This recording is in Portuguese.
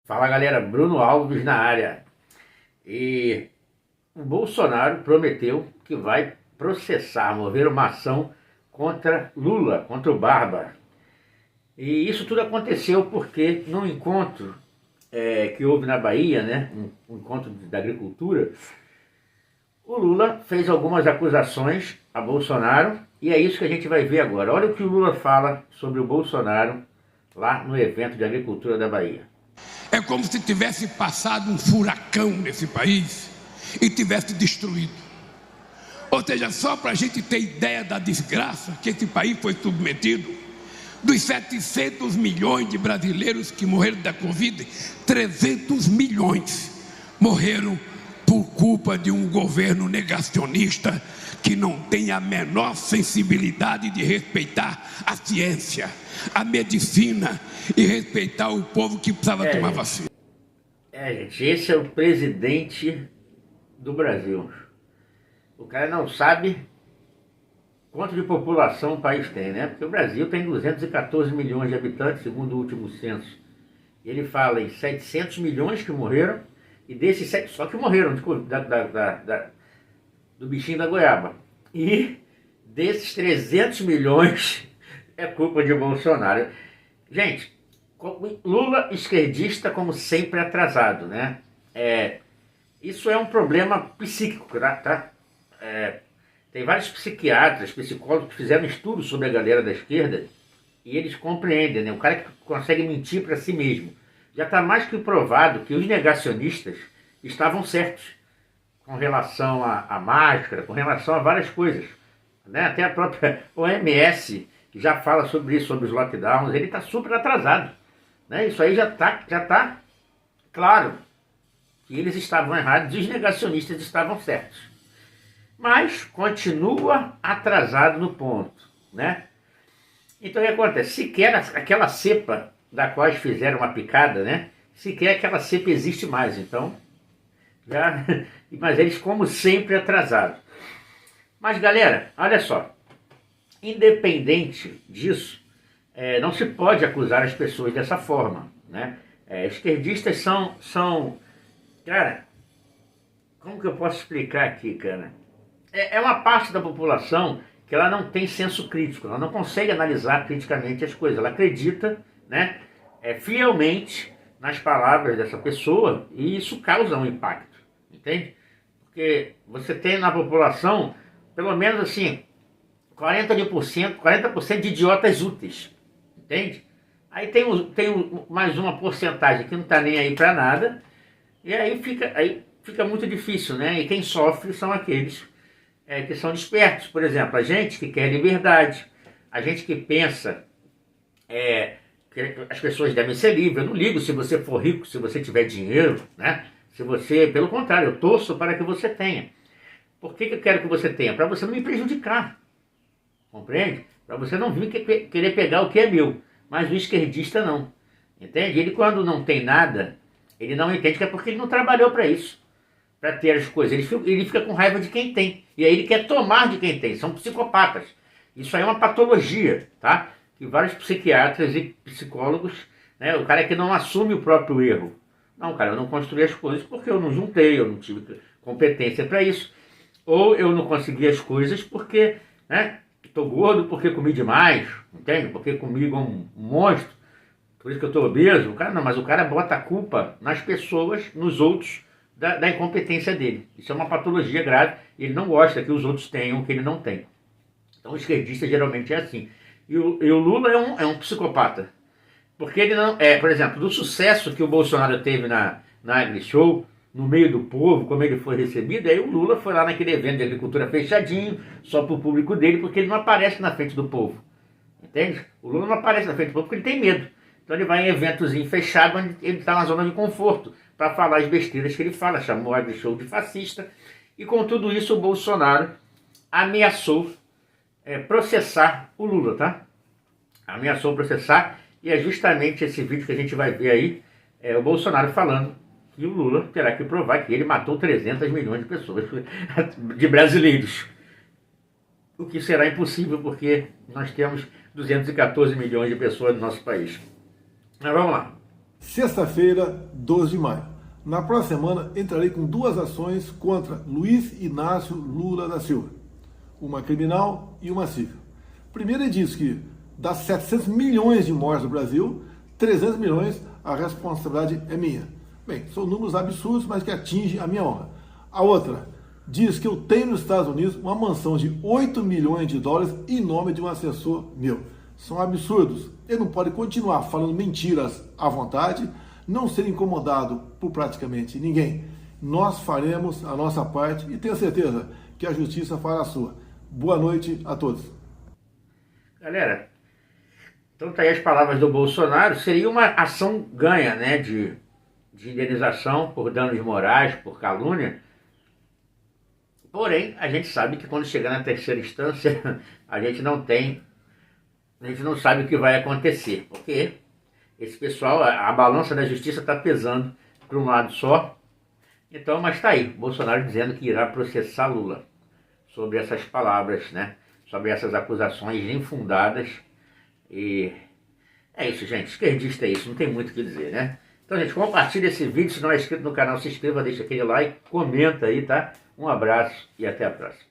Fala galera, Bruno Alves na área. E o Bolsonaro prometeu que vai processar, mover uma ação contra Lula, contra o Barba. E isso tudo aconteceu porque num encontro que houve na Bahia, né, um encontro da agricultura, o Lula fez algumas acusações a Bolsonaro e é isso que a gente vai ver agora. Olha o que o Lula fala sobre o Bolsonaro lá no evento de agricultura da Bahia. É como se tivesse passado um furacão nesse país e tivesse destruído. Ou seja, só para a gente ter ideia da desgraça que esse país foi submetido, dos 700 milhões de brasileiros que morreram da Covid, 300 milhões morreram por culpa de um governo negacionista que não tem a menor sensibilidade de respeitar a ciência, a medicina e respeitar o povo que precisava tomar vacina. Gente, esse é o presidente do Brasil. O cara não sabe quanto de população o país tem, né? Porque o Brasil tem 214 milhões de habitantes, segundo o último censo. Ele fala em 700 milhões que morreram, e desses só que morreram do bichinho da goiaba. E desses 300 milhões é culpa de Bolsonaro. Gente, Lula esquerdista como sempre atrasado, né? Isso é um problema psíquico, tá? Tem vários psiquiatras, psicólogos que fizeram estudos sobre a galera da esquerda e eles compreendem, né? O cara que consegue mentir para si mesmo. Já está mais que provado que os negacionistas estavam certos com relação à máscara, com relação a várias coisas, né? Até a própria OMS já fala sobre isso, sobre os lockdowns, ele está super atrasado, né? Isso aí já tá claro que eles estavam errados e os negacionistas estavam certos. Mas continua atrasado no ponto, né? Então o que acontece? Sequer aquela cepa da qual eles fizeram uma picada, né? Sequer aquela cepa existe mais, então já, mas eles como sempre atrasados. Mas galera, olha só, independente disso, não se pode acusar as pessoas dessa forma, né? Esquerdistas são, cara, como que eu posso explicar aqui, cara? É uma parte da população que ela não tem senso crítico, ela não consegue analisar criticamente as coisas, ela acredita, né, fielmente nas palavras dessa pessoa e isso causa um impacto, entende? Porque você tem na população, pelo menos assim, 40% de idiotas úteis, entende? Aí tem mais uma porcentagem que não está nem aí para nada, e aí fica muito difícil, né? E quem sofre são aqueles que são despertos. Por exemplo, a gente que quer liberdade, a gente que pensa que as pessoas devem ser livres. Eu não ligo se você for rico, se você tiver dinheiro, né? Se você, pelo contrário, eu torço para que você tenha. Por que eu quero que você tenha? Para você não me prejudicar, compreende? Para você não vir querer pegar o que é meu. Mas o esquerdista não, entende? Ele quando não tem nada, ele não entende que é porque ele não trabalhou para isso, para ter as coisas. Ele fica com raiva de quem tem. E aí ele quer tomar de quem tem. São psicopatas. Isso aí é uma patologia, tá? Que vários psiquiatras e psicólogos, né? O cara é que não assume o próprio erro. Não, cara, eu não construí as coisas porque eu não juntei, eu não tive competência para isso. Ou eu não consegui as coisas porque, né? Estou gordo porque comi demais, entende? Porque comi igual um monstro. Por isso que eu estou obeso. O cara não, mas o cara bota a culpa nas pessoas, nos outros, da incompetência dele. Isso é uma patologia grave. Ele não gosta que os outros tenham o que ele não tem. Então o esquerdista geralmente é assim. E o Lula é um psicopata. Porque ele não... por exemplo, do sucesso que o Bolsonaro teve na AgriShow, no meio do povo, como ele foi recebido, aí o Lula foi lá naquele evento de agricultura fechadinho, só para o público dele, porque ele não aparece na frente do povo. Entende? O Lula não aparece na frente do povo porque ele tem medo. Então ele vai em eventos fechados, onde ele está na zona de conforto, para falar as besteiras que ele fala, chamou a AgriShow de fascista, e com tudo isso o Bolsonaro ameaçou processar o Lula, tá? Ameaçou processar, e é justamente esse vídeo que a gente vai ver aí, o Bolsonaro falando que o Lula terá que provar que ele matou 300 milhões de pessoas, de brasileiros. O que será impossível porque nós temos 214 milhões de pessoas no nosso país. Mas vamos lá. Sexta-feira, 12 de maio. Na próxima semana, entrarei com duas ações contra Luiz Inácio Lula da Silva. Uma criminal e uma civil. Primeiro, ele diz que das 700 milhões de mortes no Brasil, 300 milhões a responsabilidade é minha. Bem, são números absurdos, mas que atingem a minha honra. A outra diz que eu tenho nos Estados Unidos uma mansão de 8 milhões de dólares em nome de um assessor meu. São absurdos. Ele não pode continuar falando mentiras à vontade, não ser incomodado por praticamente ninguém. Nós faremos a nossa parte e tenho certeza que a justiça fará a sua. Boa noite a todos. Galera, então tá aí as palavras do Bolsonaro. Seria uma ação ganha, né, de indenização por danos morais, por calúnia. Porém, a gente sabe que quando chegar na terceira instância, a gente não sabe o que vai acontecer, porque esse pessoal, a balança da justiça está pesando para um lado só. Então, mas está aí, Bolsonaro dizendo que irá processar Lula sobre essas palavras, né? Sobre essas acusações infundadas. E é isso, gente. Esquerdista é isso, não tem muito o que dizer, né? Então, gente, compartilha esse vídeo. Se não é inscrito no canal, se inscreva, deixa aquele like, comenta aí, tá? Um abraço e até a próxima.